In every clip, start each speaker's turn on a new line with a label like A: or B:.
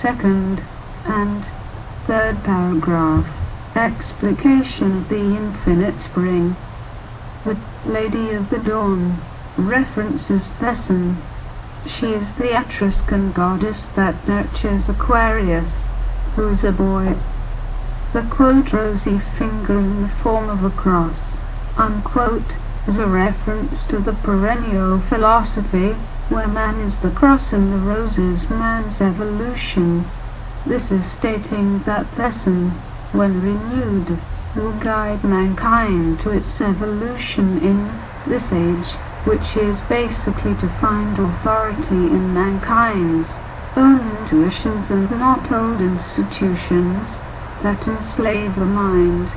A: second and third paragraph. Explication of the infinite spring. The Lady of the Dawn references Thesan. She is the Etruscan goddess that nurtures Aquarius, who is a boy. The quote rosy finger in the form of a cross, unquote, is a reference to the perennial philosophy, where man is the cross and the rose is man's evolution. This is stating that Thesan, when renewed, will guide mankind to its evolution in this age, which is basically to find authority in mankind's own intuitions and not old institutions that enslave the mind.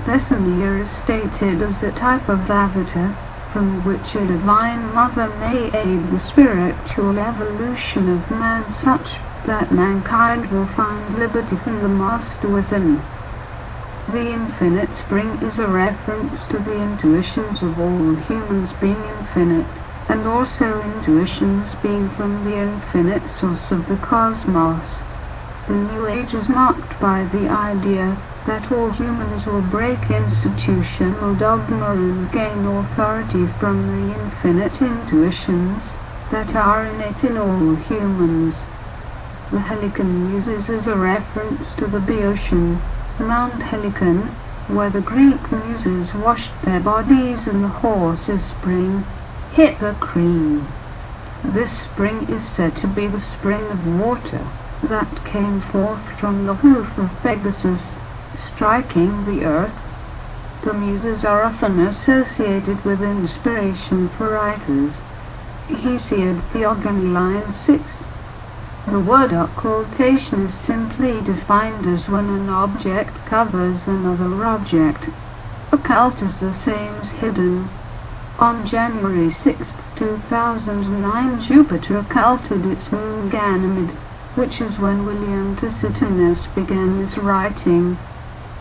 A: Thesan here is stated as a type of avatar, from which a divine mother may aid the spiritual evolution of man such that mankind will find liberty from the master within. The infinite spring is a reference to the intuitions of all humans being infinite, and also intuitions being from the infinite source of the cosmos. The New Age is marked by the idea that all humans will break institutional dogma and gain authority from the infinite intuitions that are innate in all humans. The Helicon Muses is a reference to the Boeotian Mount Helicon, where the Greek muses washed their bodies in the horse's spring, Hippocrene. This spring is said to be the spring of water that came forth from the hoof of Pegasus, striking the earth. The muses are often associated with inspiration for writers. Hesiod, Theogony, line 6. The word occultation is simply defined as when an object covers another object. Occult is the same as hidden. On January 6, 2009, Jupiter occulted its moon Ganymede, which is when William Tacitus began this writing.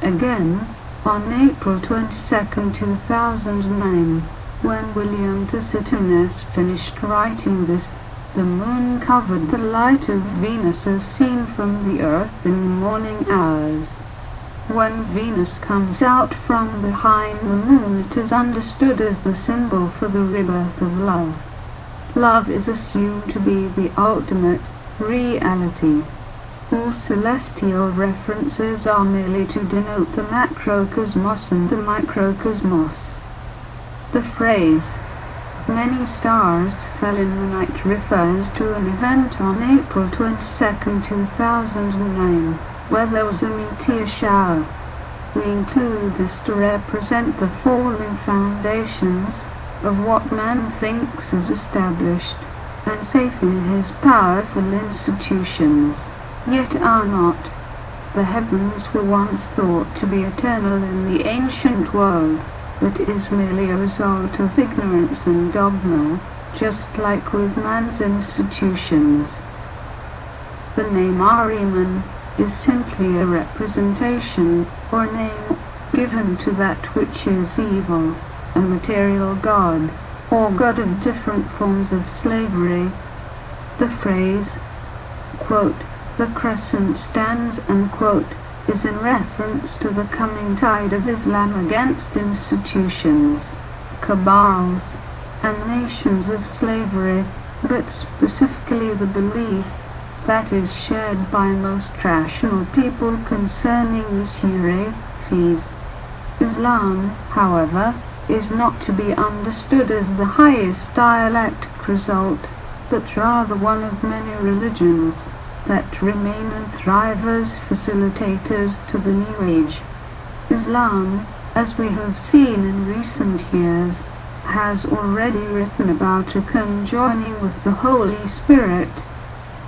A: Again, on April 22, 2009, when William Tacitus finished writing this, the moon covered the light of Venus as seen from the earth in the morning hours. When Venus comes out from behind the moon, it is understood as the symbol for the rebirth of love. Love is assumed to be the ultimate reality. All celestial references are merely to denote the macrocosmos and the microcosmos. The phrase, "many stars fell in the night," refers to an event on April 22, 2009, where there was a meteor shower. We include this to represent the falling foundations of what man thinks is established and safe in his powerful institutions, yet are not. The heavens were once thought to be eternal in the ancient world, but is merely a result of ignorance and dogma, just like with man's institutions. The name Ahriman is simply a representation or name given to that which is evil, a material god, or god of different forms of slavery. The phrase, quote, "the crescent stands," unquote, is in reference to the coming tide of Islam against institutions, cabals, and nations of slavery, but specifically the belief that is shared by most rational people concerning usury fees. Islam, however, is not to be understood as the highest dialectic result, but rather one of many religions that remain and thrive as facilitators to the New Age. Islam, as we have seen in recent years, has already written about a conjoining with the Holy Spirit.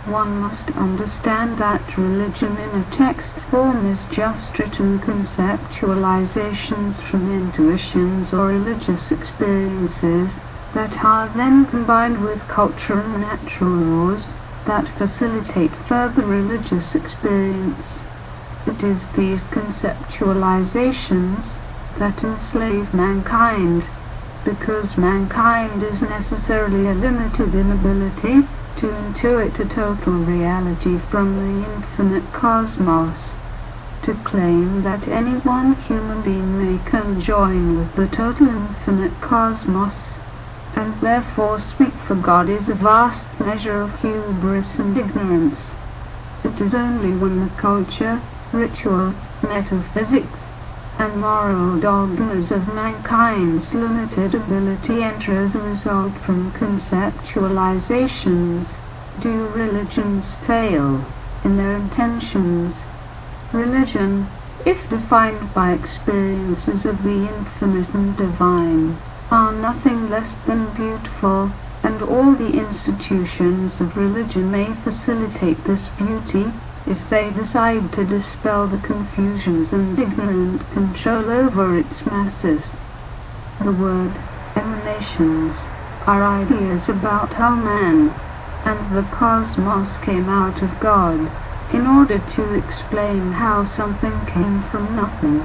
A: One must understand that religion in a text form is just written conceptualizations from intuitions or religious experiences that are then combined with culture and natural laws that facilitate further religious experience. It is these conceptualizations that enslave mankind, because mankind is necessarily a limited inability to to intuit a total reality from the infinite cosmos, to claim that any one human being may conjoin with the total infinite cosmos, and therefore speak for God, is a vast measure of hubris and ignorance. It is only when the culture, ritual, metaphysics, and moral dogmas of mankind's limited ability enter as a result from conceptualizations do religions fail in their intentions. Religion, if defined by experiences of the infinite and divine, are nothing less than beautiful, and all the institutions of religion may facilitate this beauty if they decide to dispel the confusions and ignorant control over its masses. The word emanations are ideas about how man and the cosmos came out of God, in order to explain how something came from nothing.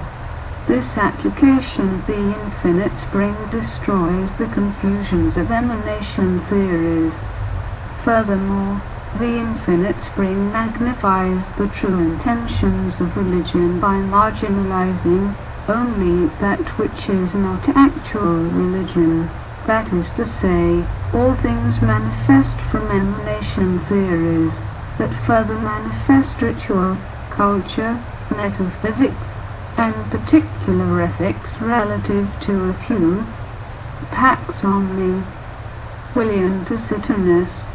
A: This application of the infinite spring destroys the confusions of emanation theories. Furthermore, the infinite spring magnifies the true intentions of religion by marginalizing only that which is not actual religion, that is to say, all things manifest from emanation theories, that further manifest ritual, culture, metaphysics, and particular ethics relative to a few. Pax Omni. William Tacitus.